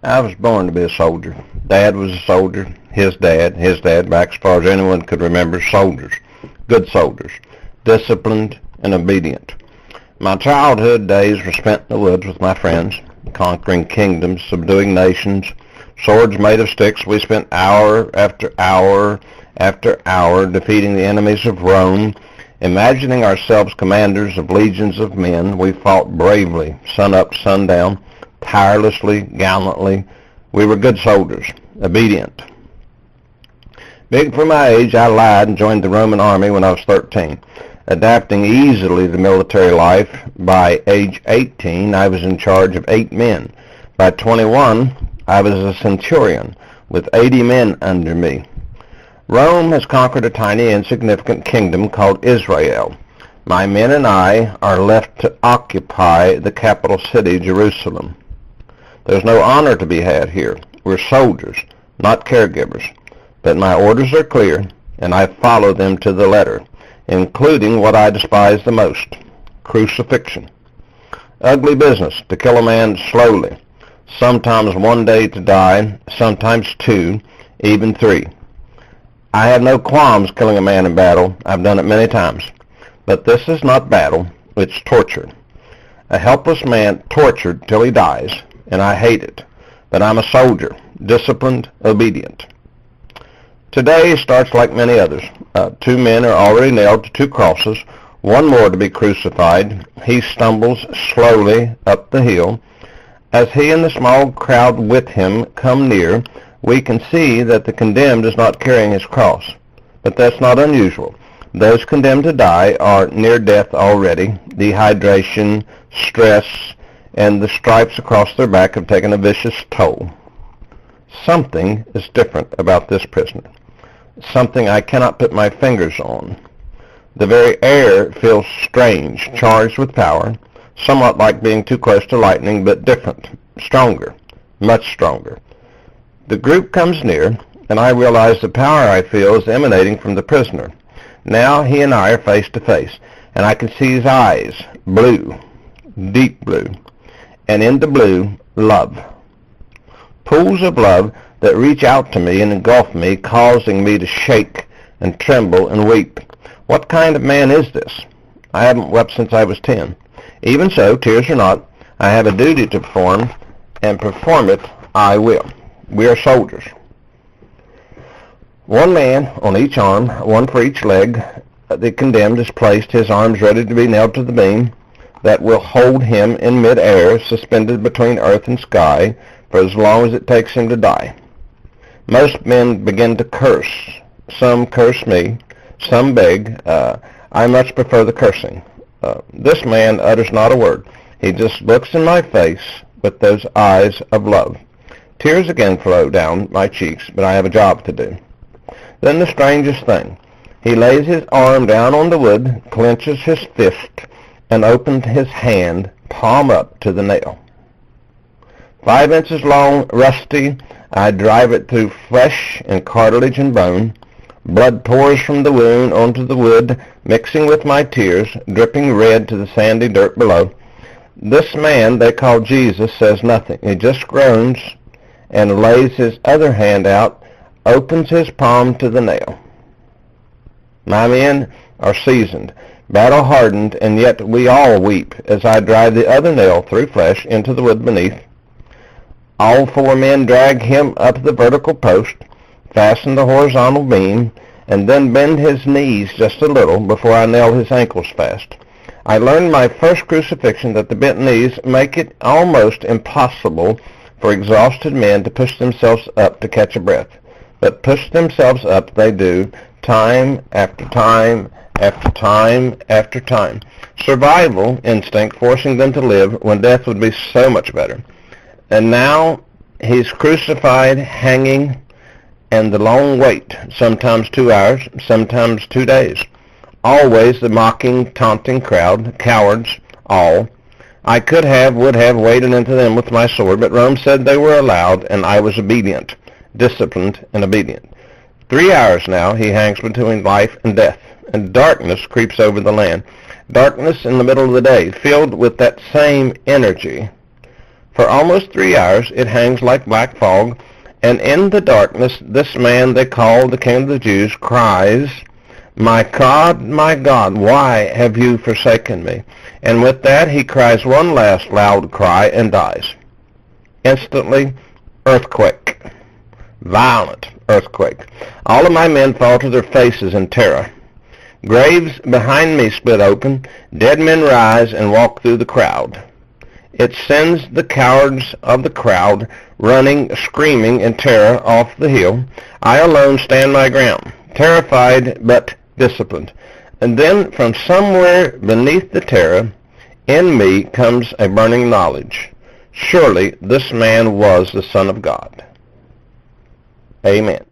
I was born to be a soldier. Dad was a soldier. His dad, back as far as anyone could remember, soldiers. Good soldiers. Disciplined and obedient. My childhood days were spent in the woods with my friends, conquering kingdoms, subduing nations. Swords made of sticks, we spent hour after hour after hour defeating the enemies of Rome. Imagining ourselves commanders of legions of men, we fought bravely, sun up, sun down, tirelessly, gallantly. We were good soldiers, obedient. Big for my age, I lied and joined the Roman army when I was 13. Adapting easily to military life, by age 18, I was in charge of 8 men. By 21, I was a centurion with 80 men under me. Rome has conquered a tiny, insignificant kingdom called Israel. My men and I are left to occupy the capital city, Jerusalem. There's no honor to be had here. We're soldiers, not caregivers. But my orders are clear, and I follow them to the letter, including what I despise the most, crucifixion. Ugly business to kill a man slowly, sometimes 1 day to die, sometimes 2, even 3. I have no qualms killing a man in battle. I've done it many times. But this is not battle, it's torture. A helpless man tortured till he dies, and I hate it. But I'm a soldier, disciplined, obedient. Today starts like many others. 2 men are already nailed to 2 crosses, 1 more to be crucified. He stumbles slowly up the hill. As he and the small crowd with him come near, we can see that the condemned is not carrying his cross. But that's not unusual. Those condemned to die are near death already. Dehydration, stress, and the stripes across their back have taken a vicious toll. Something is different about this prisoner. Something I cannot put my fingers on. The very air feels strange, charged with power, somewhat like being too close to lightning, but different, stronger, much stronger. The group comes near, and I realize the power I feel is emanating from the prisoner. Now he and I are face to face, and I can see his eyes, blue, deep blue, and in the blue, love. Pools of love that reach out to me and engulf me, causing me to shake and tremble and weep. What kind of man is this? I haven't wept since I was 10. Even so, tears or not, I have a duty to perform, and perform it I will. We are soldiers. 1 man on each arm, 1 for each leg. The condemned is placed, his arms ready to be nailed to the beam that will hold him in mid-air, suspended between earth and sky, for as long as it takes him to die. Most men begin to curse. Some curse me, some beg. I much prefer the cursing. This man utters not a word. He just looks in my face with those eyes of love. Tears again flow down my cheeks, but I have a job to do. Then the strangest thing. He lays his arm down on the wood, clenches his fist, and opens his hand, palm up, to the nail. 5 inches long, rusty, I drive it through flesh and cartilage and bone. Blood pours from the wound onto the wood, mixing with my tears, dripping red to the sandy dirt below. This man they call Jesus says nothing. He just groans and lays his other hand out, opens his palm to the nail. My men are seasoned, battle-hardened, and yet we all weep as I drive the other nail through flesh into the wood beneath. All 4 men drag him up the vertical post, fasten the horizontal beam, and then bend his knees just a little before I nail his ankles fast. I learned my first crucifixion that the bent knees make it almost impossible for exhausted men to push themselves up to catch a breath. But push themselves up they do, time after time after time after time. Survival instinct forcing them to live when death would be so much better. And now he's crucified, hanging, and the long wait, sometimes 2 hours, sometimes 2 days. Always the mocking, taunting crowd, cowards, all. I would have waded into them with my sword, but Rome said they were allowed, and I was obedient, disciplined and obedient. 3 hours now he hangs between life and death, and darkness creeps over the land. Darkness in the middle of the day, filled with that same energy For almost 3 hours it hangs like black fog, and in the darkness this man they call the King of the Jews cries, my God, why have you forsaken me?" And with that he cries one last loud cry and dies. Instantly, earthquake. Violent earthquake. All of my men fall to their faces in terror. Graves behind me split open. Dead men rise and walk through the crowd. It sends the cowards of the crowd running, screaming in terror off the hill. I alone stand my ground, terrified but disciplined. And then from somewhere beneath the terror, in me comes a burning knowledge. Surely this man was the Son of God. Amen.